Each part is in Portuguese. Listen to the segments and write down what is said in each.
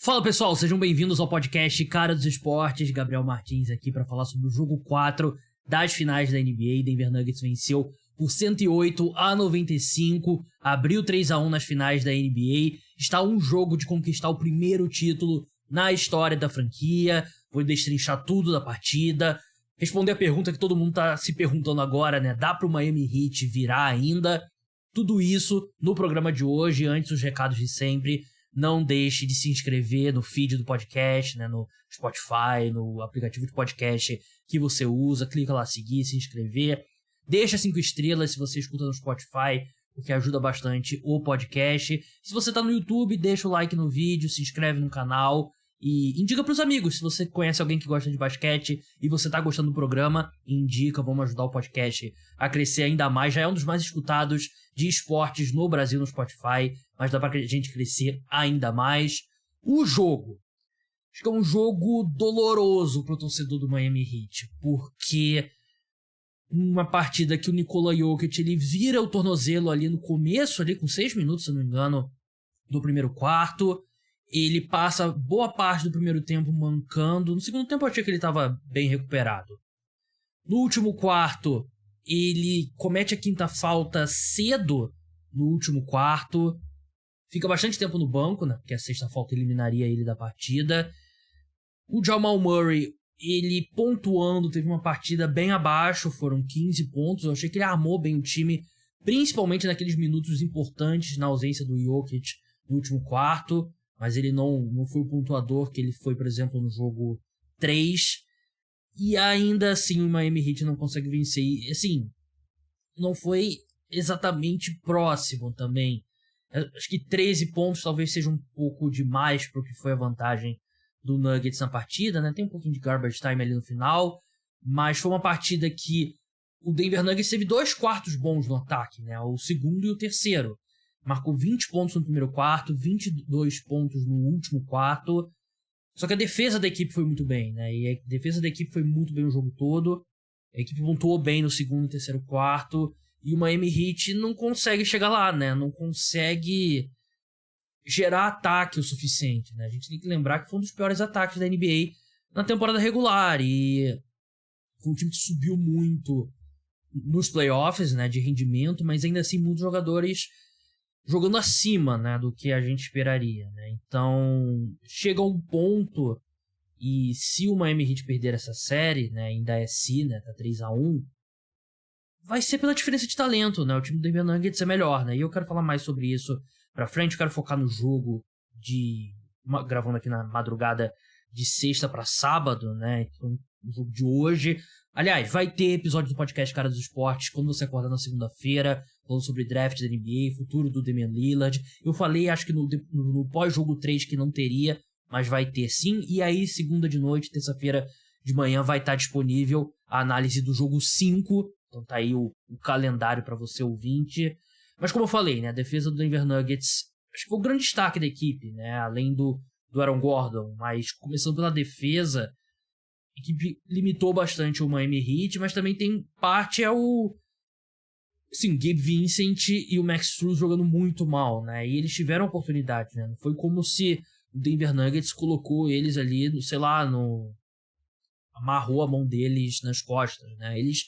Fala pessoal, sejam bem-vindos ao podcast Cara dos Esportes. Gabriel Martins aqui para falar sobre o jogo 4 das finais da NBA. Denver Nuggets venceu por 108-95, abriu 3-1 nas finais da NBA. Está a um jogo de conquistar o primeiro título na história da franquia. Vou destrinchar tudo da partida, responder a pergunta que todo mundo tá se perguntando agora, né? Dá pro Miami Heat virar ainda? Tudo isso no programa de hoje. Antes, os recados de sempre. Não deixe de se inscrever no feed do podcast, né, no Spotify, no aplicativo de podcast que você usa. Clica lá, seguir, se inscrever. Deixa 5 estrelas se você escuta no Spotify, porque ajuda bastante o podcast. Se você tá no YouTube, deixa o like no vídeo, se inscreve no canal e indica pros amigos. Se você conhece alguém que gosta de basquete e você tá gostando do programa, indica, vamos ajudar o podcast a crescer ainda mais. Já é um dos mais escutados de esportes no Brasil no Spotify, mas dá pra gente crescer ainda mais. O jogo. Acho que é um jogo doloroso pro torcedor do Miami Heat, porque uma partida que o Nikola Jokic, ele vira o tornozelo ali no começo, ali com 6 minutos, se não me engano, do primeiro quarto. Ele passa boa parte do primeiro tempo mancando. No segundo tempo eu achei que ele estava bem recuperado. No último quarto, ele comete a quinta falta cedo no último quarto. Fica bastante tempo no banco, né? Porque a sexta falta eliminaria ele da partida. O Jamal Murray, ele pontuando, teve uma partida bem abaixo. Foram 15 pontos. Eu achei que ele armou bem o time, principalmente naqueles minutos importantes na ausência do Jokic no último quarto. Mas ele não foi o pontuador que ele foi, por exemplo, no jogo 3. E ainda assim o Miami Heat não consegue vencer. E, assim, não foi exatamente próximo também. Acho que 13 pontos talvez seja um pouco demais para o que foi a vantagem do Nuggets na partida, né? Tem um pouquinho de garbage time ali no final. Mas foi uma partida que o Denver Nuggets teve 2 quartos bons no ataque, né? O segundo e o terceiro. Marcou 20 pontos no primeiro quarto, 22 pontos no último quarto. Só que a defesa da equipe foi muito bem, né? E a defesa da equipe foi muito bem o jogo todo. A equipe pontuou bem no segundo e terceiro quarto. E o Miami Heat não consegue chegar lá, né? Não consegue gerar ataque o suficiente, né? A gente tem que lembrar que foi um dos piores ataques da NBA na temporada regular. E foi um time que subiu muito nos playoffs, né? De rendimento, mas ainda assim muitos jogadores jogando acima, né, do que a gente esperaria, né? Então, chega um ponto, e se o Miami Heat perder essa série, né, ainda é se, né, tá 3-1, vai ser pela diferença de talento, né? O time do Denver Nuggets é melhor, né? E eu quero falar mais sobre isso pra frente. Eu quero focar no jogo gravando aqui na madrugada de sexta pra sábado, né? Então, o jogo de hoje. Aliás, vai ter episódio do podcast Cara dos Esportes quando você acordar na segunda-feira, falando sobre draft da NBA, futuro do Damian Lillard. Eu falei, acho que no pós-jogo 3 que não teria, mas vai ter sim. E aí, segunda de noite, terça-feira de manhã, vai estar disponível a análise do jogo 5. Então tá aí o calendário para você ouvinte. Mas como eu falei, né, a defesa do Denver Nuggets, acho que foi o grande destaque da equipe, né, além do Aaron Gordon. Mas começando pela defesa, a equipe limitou bastante o Miami Heat, mas também tem parte Gabe Vincent e o Max Strus jogando muito mal, né? E eles tiveram oportunidade, né? Não foi como se o Denver Nuggets colocou eles ali, sei lá, amarrou a mão deles nas costas, né? Eles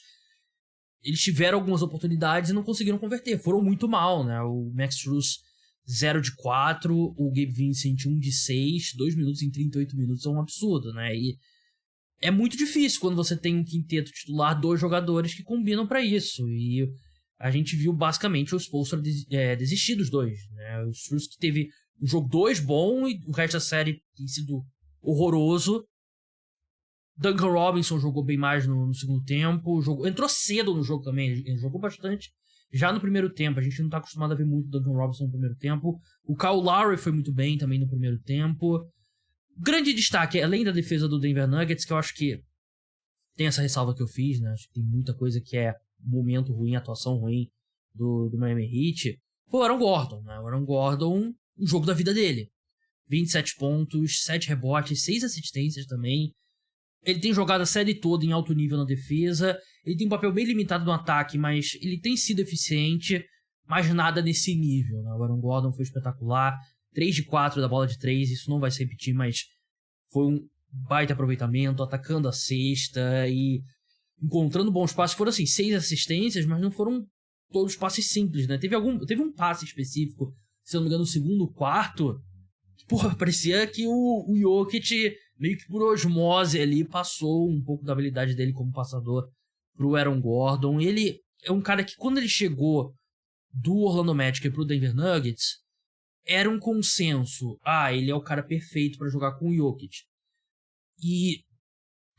tiveram algumas oportunidades e não conseguiram converter. Foram muito mal, né? O Max Strus 0 de 4, o Gabe Vincent 1 de 6, 2 minutos em 38 minutos é um absurdo, né? E é muito difícil quando você tem um quinteto titular, 2 jogadores que combinam pra isso. E a gente viu basicamente o Spoelstra desistir dos 2, né? O Strus que teve o jogo 2 bom e o resto da série tem sido horroroso. Duncan Robinson jogou bem mais no segundo tempo. Entrou cedo no jogo também, ele jogou bastante já no primeiro tempo. A gente não tá acostumado a ver muito Duncan Robinson no primeiro tempo. O Kyle Lowry foi muito bem também no primeiro tempo. Grande destaque, além da defesa do Denver Nuggets, que eu acho que tem essa ressalva que eu fiz, né? Acho que tem muita coisa que é momento ruim, atuação ruim do Miami Heat. Foi o Aaron Gordon, né? O Aaron Gordon, o jogo da vida dele. 27 pontos, 7 rebotes, 6 assistências também. Ele tem jogado a série toda em alto nível na defesa. Ele tem um papel bem limitado no ataque, mas ele tem sido eficiente. Mas nada nesse nível, né? O Aaron Gordon foi espetacular. 3 de 4 da bola de 3, isso não vai se repetir, mas foi um baita aproveitamento, atacando a cesta e encontrando bons passes. Foram, assim, 6 assistências, mas não foram todos passes simples, né? Teve um passe específico, se eu não me engano, no segundo quarto, que, porra, parecia que o Jokic, meio que por osmose ali, passou um pouco da habilidade dele como passador pro Aaron Gordon. Ele é um cara que, quando ele chegou do Orlando Magic pro Denver Nuggets, era um consenso. Ele é o cara perfeito pra jogar com o Jokic. E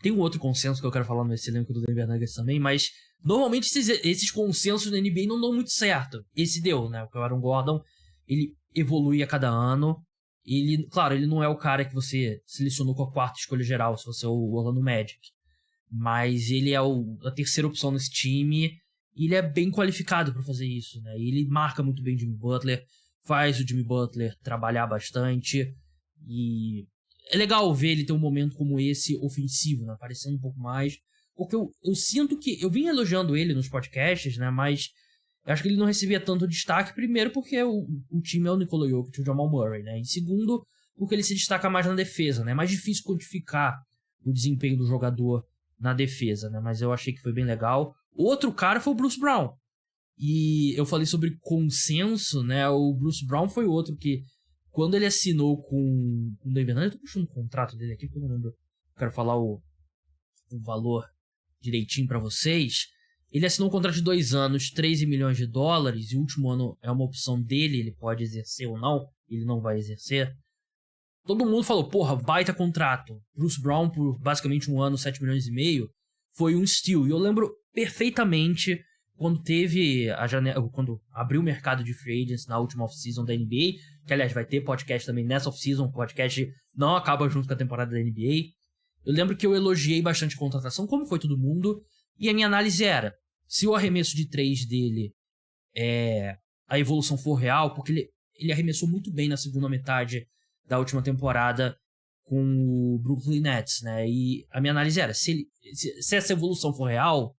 tem um outro consenso que eu quero falar nesse elenco do Denver Nuggets também, mas normalmente esses consensos na NBA não dão muito certo. Esse deu, né? Porque o Aaron Gordon, ele evolui a cada ano. Ele, claro, ele não é o cara que você selecionou com a 4ª escolha geral, se você é o Orlando Magic. Mas ele é a terceira opção nesse time. E ele é bem qualificado para fazer isso, né? E ele marca muito bem o Jimmy Butler, faz o Jimmy Butler trabalhar bastante. E é legal ver ele ter um momento como esse ofensivo, né? Aparecendo um pouco mais. Porque eu sinto que... Eu vim elogiando ele nos podcasts, né? Mas eu acho que ele não recebia tanto destaque. Primeiro porque o time é o Nikola Jokic e o Jamal Murray, né? E segundo, porque ele se destaca mais na defesa, né? É mais difícil quantificar o desempenho do jogador na defesa, né? Mas eu achei que foi bem legal. Outro cara foi o Bruce Brown. E eu falei sobre consenso, né? O Bruce Brown foi outro que, quando ele assinou com o Denver Nuggets, eu tô puxando o contrato dele aqui, porque eu não lembro. Quero falar o valor direitinho pra vocês. Ele assinou um contrato de 2 anos, 13 milhões de dólares, e o último ano é uma opção dele, ele pode exercer ou não, ele não vai exercer. Todo mundo falou, porra, baita contrato. Bruce Brown, por basicamente 1 ano, 7 milhões e meio, foi um steal. E eu lembro perfeitamente quando teve a janela, quando abriu o mercado de free agents na última off-season da NBA, que aliás vai ter podcast também nessa off-season, o podcast não acaba junto com a temporada da NBA. Eu lembro que eu elogiei bastante a contratação, como foi todo mundo, e a minha análise era, se o arremesso de 3 dele, a evolução for real, porque ele arremessou muito bem na segunda metade da última temporada com o Brooklyn Nets, né? E a minha análise era, se essa evolução for real,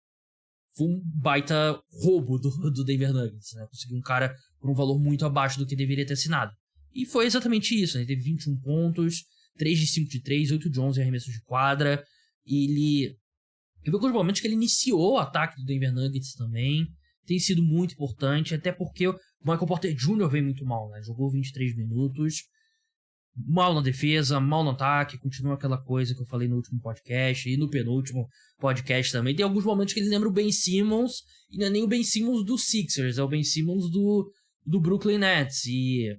foi um baita roubo do Denver Nuggets, né? Conseguiu um cara por um valor muito abaixo do que deveria ter assinado. E foi exatamente isso, né? Ele teve 21 pontos, 3 de 5 de 3, 8 de 11 arremessos de quadra. E eu vi alguns momentos que ele iniciou o ataque do Denver Nuggets também. Tem sido muito importante, até porque o Michael Porter Jr. veio muito mal, né? Jogou 23 minutos. Mal na defesa, mal no ataque, continua aquela coisa que eu falei no último podcast e no penúltimo podcast também. Tem alguns momentos que ele lembra o Ben Simmons, e não é nem o Ben Simmons do Sixers, é o Ben Simmons do Brooklyn Nets. E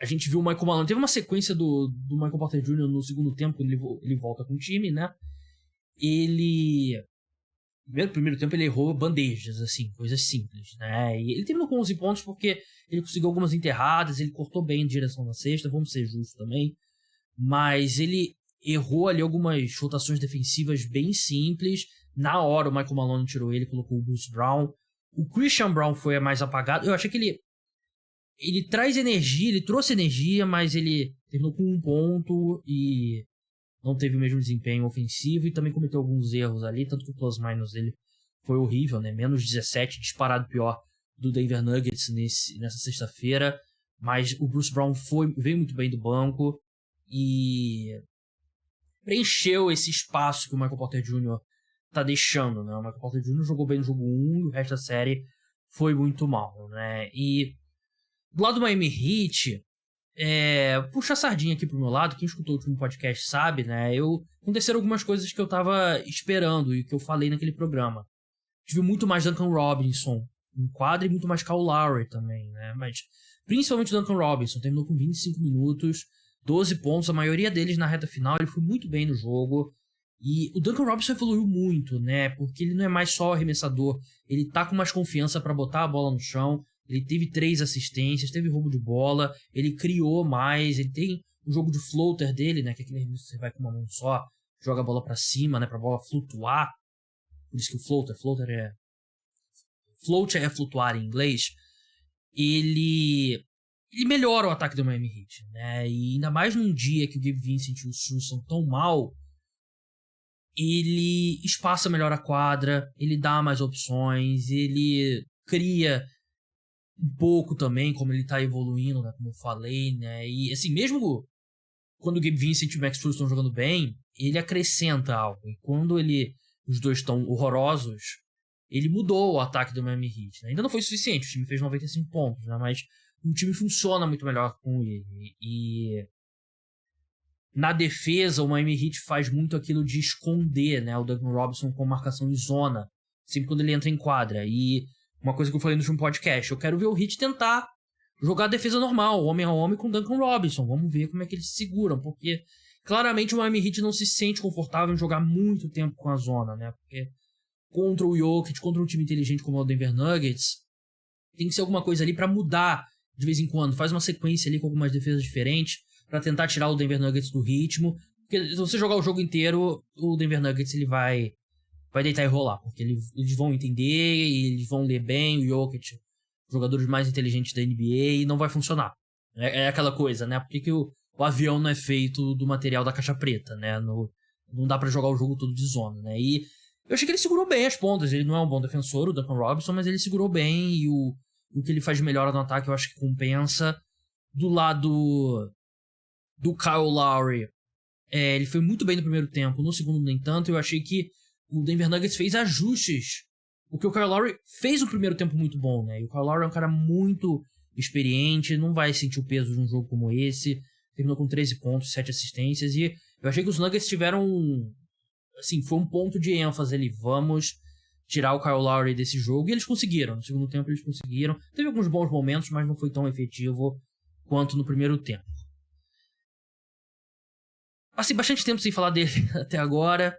a gente viu o Michael Malone. Teve uma sequência do Michael Porter Jr. no segundo tempo, quando ele volta com o time, né? No primeiro tempo ele errou bandejas, assim, coisas simples, né? E ele terminou com 11 pontos porque ele conseguiu algumas enterradas, ele cortou bem em direção na cesta, vamos ser justos também. Mas ele errou ali algumas rotações defensivas bem simples. Na hora o Michael Malone tirou ele, colocou o Bruce Brown. O Christian Brown foi a mais apagado. Eu achei que ele traz energia, ele trouxe energia, mas ele terminou com 1 ponto e não teve o mesmo desempenho ofensivo e também cometeu alguns erros ali, tanto que o plus-minus dele foi horrível, né? Menos 17, disparado pior do Denver Nuggets nessa sexta-feira. Mas o Bruce Brown veio muito bem do banco e preencheu esse espaço que o Michael Porter Jr. tá deixando, né? O Michael Porter Jr. jogou bem no jogo 1 e o resto da série foi muito mal, né? E do lado do Miami Heat, puxa a sardinha aqui pro meu lado, quem escutou o último podcast sabe, né? Aconteceram algumas coisas que eu tava esperando e que eu falei naquele programa. Tive muito mais Duncan Robinson em quadra e muito mais Kyle Lowry também, né? Mas principalmente o Duncan Robinson, terminou com 25 minutos, 12 pontos, a maioria deles na reta final, ele foi muito bem no jogo. E o Duncan Robinson evoluiu muito, né? Porque ele não é mais só arremessador, ele tá com mais confiança pra botar a bola no chão. Ele teve 3 assistências, teve roubo de bola, ele criou mais, ele tem um jogo de floater dele, né? Que é aquele arremesso que você vai com uma mão só, joga a bola pra cima, né? Pra bola flutuar. Por isso que o floater é... Float é flutuar em inglês. Ele melhora o ataque do Miami Heat, né? E ainda mais num dia que o Gabe Vincent e o Strus são tão mal, ele espaça melhor a quadra, ele dá mais opções, ele cria um pouco também, como ele tá evoluindo, né, como eu falei, né, e assim, mesmo quando o Gabe Vincent e o Max Strus estão jogando bem, ele acrescenta algo, e quando os dois estão horrorosos, ele mudou o ataque do Miami Heat, né? Ainda não foi suficiente, o time fez 95 pontos, né, mas o time funciona muito melhor com ele, e na defesa o Miami Heat faz muito aquilo de esconder, né, o Duncan Robinson com marcação em zona, sempre quando ele entra em quadra, e uma coisa que eu falei no último podcast, eu quero ver o Heat tentar jogar a defesa normal, homem a homem com o Duncan Robinson. Vamos ver como é que eles se seguram, porque claramente o Miami Heat não se sente confortável em jogar muito tempo com a zona, né? Porque contra o Jokic, contra um time inteligente como o Denver Nuggets, tem que ser alguma coisa ali pra mudar de vez em quando. Faz uma sequência ali com algumas defesas diferentes pra tentar tirar o Denver Nuggets do ritmo. Porque se você jogar o jogo inteiro, o Denver Nuggets ele vai deitar e rolar, porque eles vão entender, eles vão ler bem o Jokic, jogadores mais inteligentes da NBA, e não vai funcionar. É aquela coisa, né? Por que o avião não é feito do material da caixa preta, né? Não dá pra jogar o jogo todo de zona, né? E eu achei que ele segurou bem as pontas. Ele não é um bom defensor, o Duncan Robinson, mas ele segurou bem, e o que ele faz de melhor no ataque eu acho que compensa. Do lado do Kyle Lowry, ele foi muito bem no primeiro tempo, no segundo nem tanto. Eu achei que o Denver Nuggets fez ajustes, porque o Kyle Lowry fez um primeiro tempo muito bom, né? E o Kyle Lowry é um cara muito experiente, não vai sentir o peso de um jogo como esse. Terminou com 13 pontos, 7 assistências, e eu achei que os Nuggets tiveram, assim, foi um ponto de ênfase ali. Vamos tirar o Kyle Lowry desse jogo, e eles conseguiram. No segundo tempo eles conseguiram. Teve alguns bons momentos, mas não foi tão efetivo quanto no primeiro tempo. Passei bastante tempo sem falar dele até agora,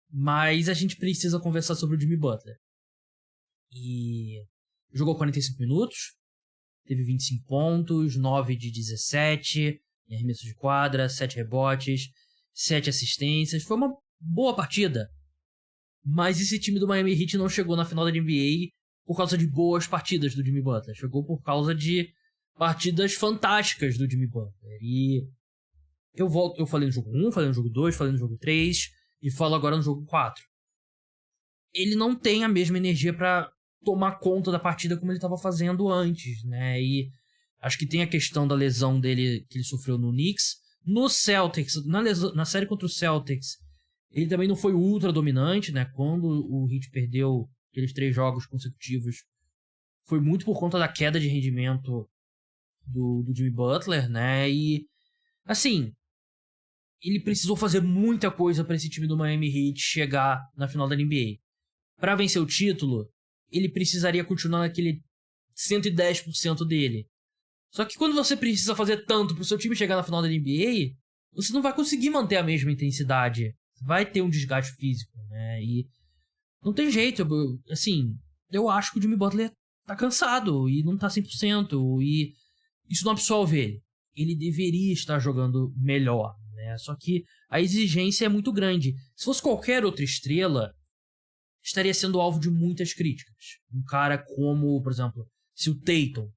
mas a gente precisa conversar sobre o Jimmy Butler. E jogou 45 minutos, teve 25 pontos, 9 de 17 em arremesso de quadra, 7 rebotes, 7 assistências. Foi uma boa partida, mas esse time do Miami Heat não chegou na final da NBA por causa de boas partidas do Jimmy Butler. Chegou por causa de partidas fantásticas do Jimmy Butler. E eu falei no jogo 1, falei no jogo 2, falei no jogo 3 e falo agora no jogo 4. Ele não tem a mesma energia pra tomar conta da partida como ele estava fazendo antes, né? E acho que tem a questão da lesão dele que ele sofreu no Knicks. No Celtics, na série contra o Celtics, ele também não foi ultra dominante, né? Quando o Heat perdeu aqueles 3 jogos consecutivos, foi muito por conta da queda de rendimento do Jimmy Butler, né? E, assim, ele precisou fazer muita coisa para esse time do Miami Heat chegar na final da NBA. Para vencer o título, ele precisaria continuar naquele 110% dele. Só que quando você precisa fazer tanto pro seu time chegar na final da NBA, você não vai conseguir manter a mesma intensidade. Vai ter um desgaste físico, né? E não tem jeito. Assim, eu acho que o Jimmy Butler tá cansado e não tá 100%. E isso não absolve ele. Ele deveria estar jogando melhor, né? Só que a exigência é muito grande. Se fosse qualquer outra estrela, estaria sendo alvo de muitas críticas. Um cara como, por exemplo, se o Tatum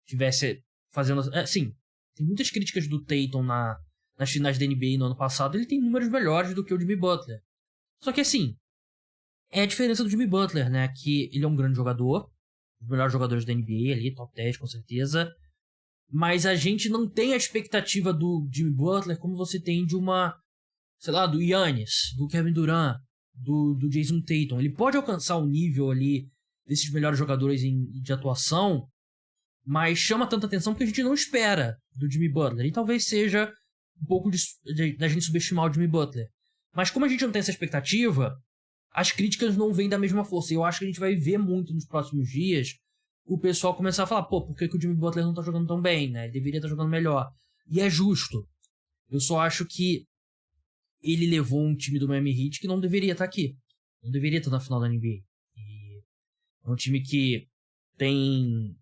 tivesse fazendo... Sim, tem muitas críticas do Tatum nas finais da NBA no ano passado. Ele tem números melhores do que o Jimmy Butler. Só que, assim, é a diferença do Jimmy Butler, né? Que ele é um grande jogador, um dos melhores jogadores da NBA ali, top 10 com certeza. Mas a gente não tem a expectativa do Jimmy Butler como você tem de sei lá, do Giannis, do Kevin Durant, do Jason Tatum. Ele pode alcançar o nível ali desses melhores jogadores de atuação, mas chama tanta atenção porque a gente não espera do Jimmy Butler. E talvez seja um pouco da gente subestimar o Jimmy Butler. Mas como a gente não tem essa expectativa, as críticas não vêm da mesma força. E eu acho que a gente vai ver muito nos próximos dias o pessoal começar a falar, pô, por que o Jimmy Butler não tá jogando tão bem, né? Ele deveria estar jogando melhor. E é justo. Eu só acho que ele levou um time do Miami Heat que não deveria estar aqui. Não deveria estar na final da NBA. E é um time que tem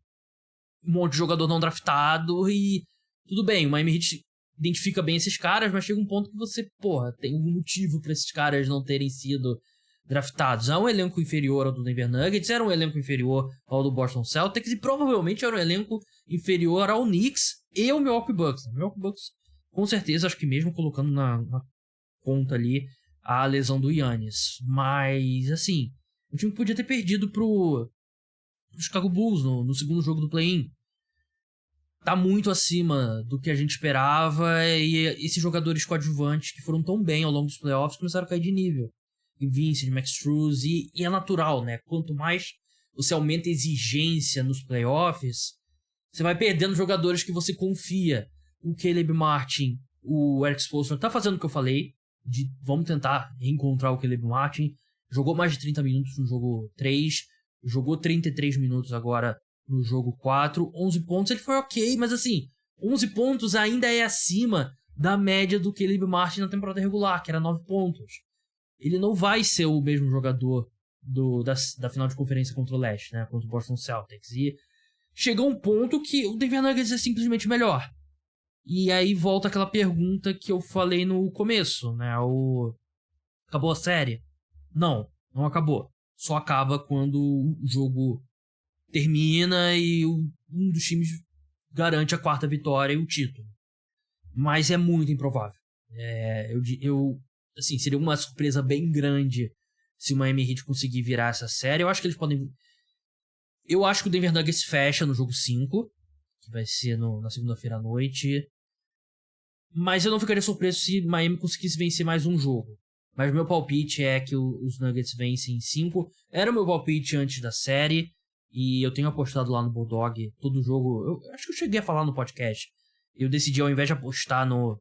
um monte de jogador não draftado e tudo bem, o Miami Heat identifica bem esses caras, mas chega um ponto que você, tem um motivo pra esses caras não terem sido draftados. É um elenco inferior ao do Denver Nuggets, era um elenco inferior ao do Boston Celtics e provavelmente era um elenco inferior ao Knicks e ao Milwaukee Bucks. O Milwaukee Bucks, com certeza, acho que mesmo colocando na conta ali a lesão do Giannis. Mas, assim, o time podia ter perdido pro Chicago Bulls no segundo jogo do play-in. Tá muito acima do que a gente esperava, e esses jogadores coadjuvantes que foram tão bem ao longo dos playoffs começaram a cair de nível. Vincent, Max Strus, e é natural, né? Quanto mais você aumenta a exigência nos playoffs, você vai perdendo jogadores que você confia. O Caleb Martin, o Eric Spoelstra tá fazendo o que eu falei, de vamos tentar reencontrar o Caleb Martin. Jogou mais de 30 minutos no jogo 3, jogou 33 minutos agora no jogo 4, 11 pontos, ele foi ok, mas assim, 11 pontos ainda é acima da média do Caleb Martin na temporada regular, que era 9 pontos. Ele não vai ser o mesmo jogador da final de conferência contra o Leste, né, contra o Boston Celtics. E chegou um ponto que o Denver Nuggets é simplesmente melhor. E aí volta aquela pergunta que eu falei no começo, né, acabou a série? Não acabou. Só acaba quando o jogo termina e um dos times garante a 4ª vitória e o título. Mas é muito improvável. Assim, seria uma surpresa bem grande se o Miami Heat conseguir virar essa série. Eu acho que eles podem... Eu acho que o Denver Nuggets fecha no jogo 5, que vai ser na segunda-feira à noite. Mas eu não ficaria surpreso se Miami conseguisse vencer mais um jogo. Mas meu palpite é que os Nuggets vencem em 5. Era o meu palpite antes da série. E eu tenho apostado lá no Bulldog todo jogo. Eu acho que eu cheguei a falar no podcast. Eu decidi, ao invés de apostar no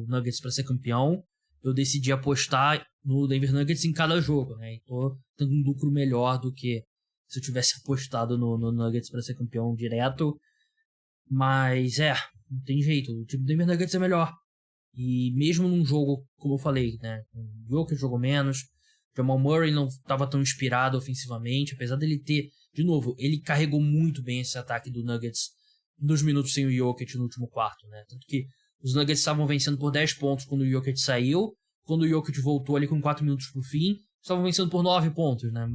Nuggets para ser campeão, eu decidi apostar no Denver Nuggets em cada jogo, né? E tô tendo um lucro melhor do que se eu tivesse apostado no Nuggets para ser campeão direto. Mas não tem jeito. O time do Denver Nuggets é melhor. E mesmo num jogo, como eu falei, né? Um jogo que jogou menos, Jamal Murray não estava tão inspirado ofensivamente, apesar dele ter, de novo, ele carregou muito bem esse ataque do Nuggets nos minutos sem o Jokic no último quarto, né? Tanto que os Nuggets estavam vencendo por 10 pontos quando o Jokic saiu, quando o Jokic voltou ali com 4 minutos pro fim, estavam vencendo por 9 pontos, né?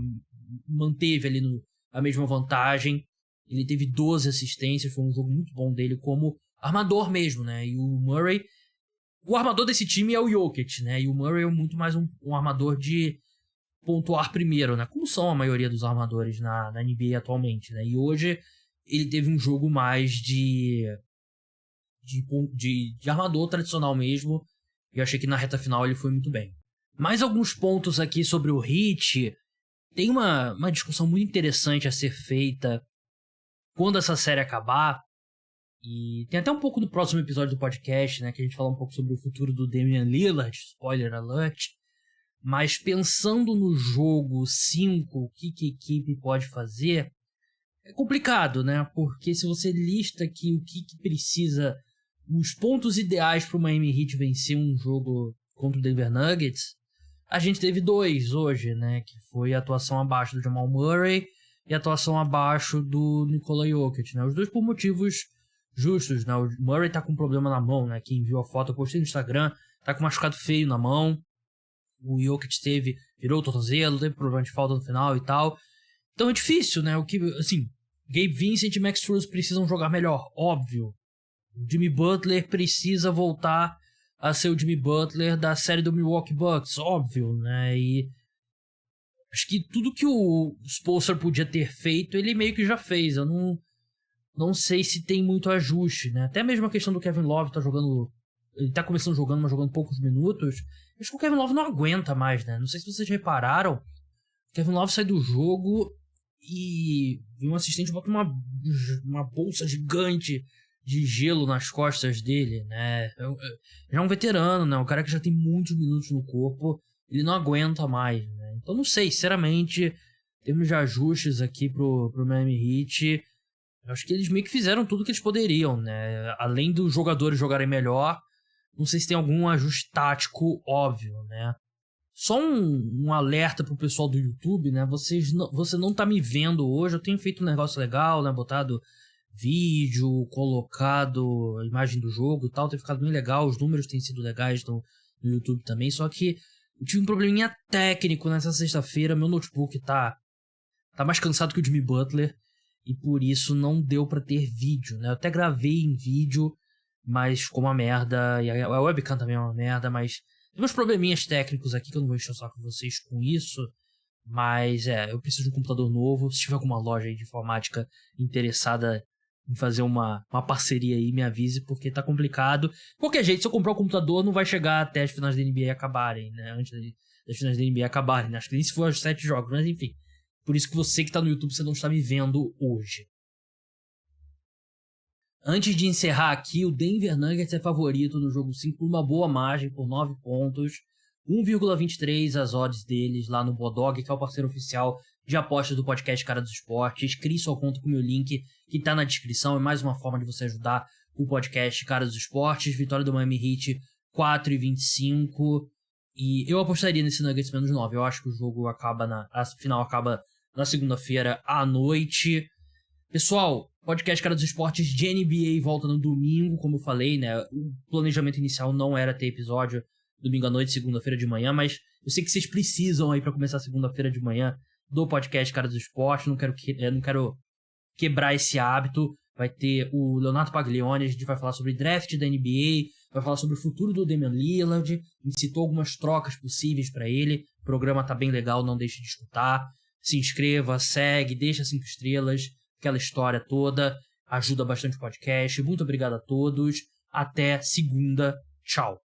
Manteve ali a mesma vantagem, ele teve 12 assistências, foi um jogo muito bom dele como armador mesmo, né? E o Murray, o armador desse time é o Jokic, né? E o Murray é muito mais um armador de pontuar primeiro, né? Como são a maioria dos armadores na NBA atualmente, né? E hoje ele teve um jogo mais de armador tradicional mesmo. E eu achei que na reta final ele foi muito bem. Mais alguns pontos aqui sobre o Heat. Tem uma discussão muito interessante a ser feita quando essa série acabar. E tem até um pouco no próximo episódio do podcast, né? Que a gente fala um pouco sobre o futuro do Damian Lillard. Spoiler alert. Mas pensando no jogo 5, o que a equipe pode fazer, é complicado, né? Porque se você lista aqui o que precisa, os pontos ideais para o Miami Heat vencer um jogo contra o Denver Nuggets, a gente teve 2 hoje, né? Que foi a atuação abaixo do Jamal Murray e a atuação abaixo do Nikola Jokic, né? Os dois por motivos justos, né? O Murray tá com um problema na mão, né? Quem viu a foto, eu postei no Instagram, tá com um machucado feio na mão. O Jokic virou o tornozelo, teve problema de falta no final e tal. Então é difícil, né? Gabe Vincent e Max Strus precisam jogar melhor, óbvio. O Jimmy Butler precisa voltar a ser o Jimmy Butler da série do Milwaukee Bucks, óbvio, né? E acho que tudo que o Spoelstra podia ter feito, ele meio que já fez. Eu não sei se tem muito ajuste, né? Até mesmo a questão do Kevin Love tá jogando... Ele tá começando jogando, mas jogando poucos minutos. Acho que o Kevin Love não aguenta mais, né? Não sei se vocês repararam. O Kevin Love sai do jogo e um assistente bota uma bolsa gigante de gelo nas costas dele, né? Já é um veterano, né? Um cara que já tem muitos minutos no corpo. Ele não aguenta mais, né? Então não sei, sinceramente, em termos de ajustes aqui pro Miami Heat, eu acho que eles meio que fizeram tudo que eles poderiam, né? Além dos jogadores jogarem melhor, não sei se tem algum ajuste tático óbvio, né? Só um alerta pro pessoal do YouTube, né? Você não tá me vendo hoje, eu tenho feito um negócio legal, né? Botado vídeo, colocado a imagem do jogo e tal, tem ficado bem legal, os números têm sido legais no YouTube também, só que eu tive um probleminha técnico nessa sexta-feira, meu notebook tá mais cansado que o Jimmy Butler, e por isso não deu pra ter vídeo, né? Eu até gravei em vídeo, mas ficou uma merda, e a webcam também é uma merda, mas tem uns probleminhas técnicos aqui que eu não vou encher o saco com vocês com isso, Mas eu preciso de um computador novo. Se tiver alguma loja aí de informática interessada em fazer uma parceria aí, me avise, porque tá complicado. De qualquer jeito, se eu comprar o computador, não vai chegar até as finais da NBA acabarem, né? Antes das finais da NBA acabarem, né? Acho que nem se for os 7 jogos, mas enfim. Por isso que você que tá no YouTube, você não está me vendo hoje. Antes de encerrar aqui, o Denver Nuggets é favorito no jogo 5 por uma boa margem, por 9 pontos. 1,23 as odds deles lá no Bodog, que é o parceiro oficial de apostas do podcast Cara dos Esportes. Crie sua conta com o meu link que tá na descrição. É mais uma forma de você ajudar o podcast Cara dos Esportes. Vitória do Miami Heat 4,25. E eu apostaria nesse Nuggets menos 9. Eu acho que o jogo a final acaba na segunda-feira à noite. Pessoal, podcast Cara dos Esportes de NBA volta no domingo, como eu falei, né? O planejamento inicial não era ter episódio domingo à noite, segunda-feira de manhã, mas eu sei que vocês precisam aí pra começar segunda-feira de manhã do podcast Cara dos Esportes. Não quero quebrar esse hábito. Vai ter o Leonardo Paglione, a gente vai falar sobre draft da NBA, vai falar sobre o futuro do Damian Lillard, a gente citou algumas trocas possíveis pra ele. O programa tá bem legal, não deixe de escutar. Se inscreva, segue, deixa 5 estrelas, aquela história toda, ajuda bastante o podcast. Muito obrigado a todos, até segunda, tchau.